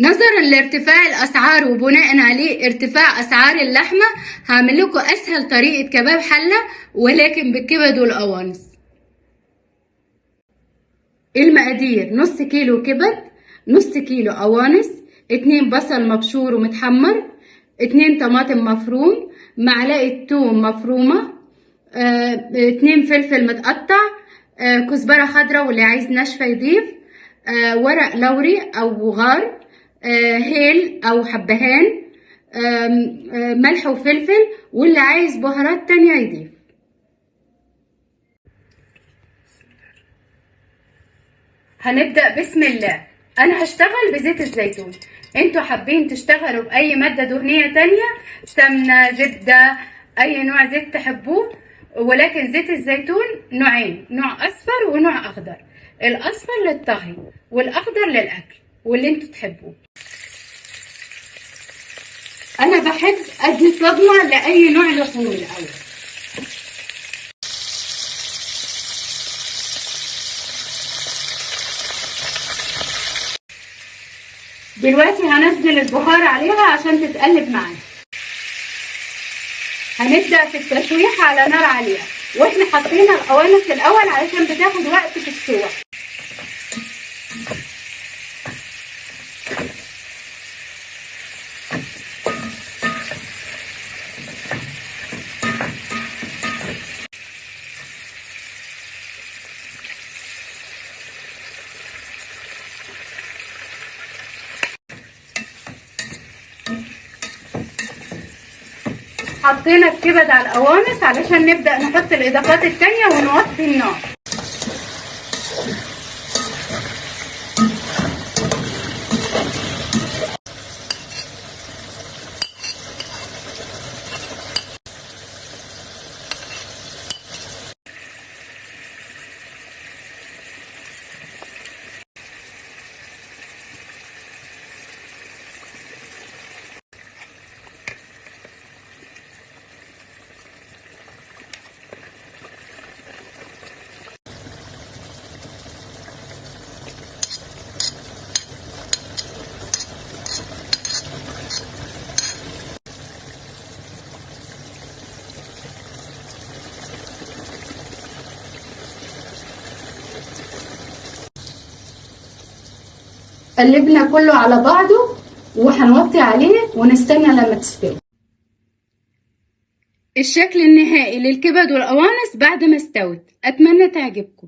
نظرا لارتفاع الاسعار وبناء عليه ارتفاع اسعار اللحمه، هعمل لكم اسهل طريقه كباب حله ولكن بالكبد والقوانص. المقادير: نص كيلو كبد، نص كيلو قوانص، 2 بصل مبشور ومتحمر، 2 طماطم مفروم، معلقه توم مفرومه، 2 فلفل متقطع، كزبره خضراء واللي عايز ناشفه يضيف، ورق لوري او غار، هيل او حبهان، ملح وفلفل، واللي عايز بهارات تانية يضيف. هنبدأ بسم الله. انا هشتغل بزيت الزيتون، انتوا حابين تشتغلوا باي مادة دهنية تانية، سمنة، زبدة، اي نوع زيت تحبوه، ولكن زيت الزيتون نوعين، نوع اصفر ونوع اخضر. الاصفر للطهي والاخضر للاكل واللي انتوا تحبوه. انا بحب ادي صدمة لاي نوع لحوم الاول. دلوقتي هنزل البخار عليها عشان تتقلب معانا. هنبدأ في التشويح على نار عالية، واحنا حطينا القوانص الاول علشان بتاخد وقت في السوا. حطينا الكبد على القوانص علشان نبدأ نحط الإضافات التانية ونوطي النار. قلبنا كله على بعضه وهنوطي عليه ونستنى لما تستوي. الشكل النهائي للكبد والقوانص بعد ما استوت. اتمنى تعجبكم.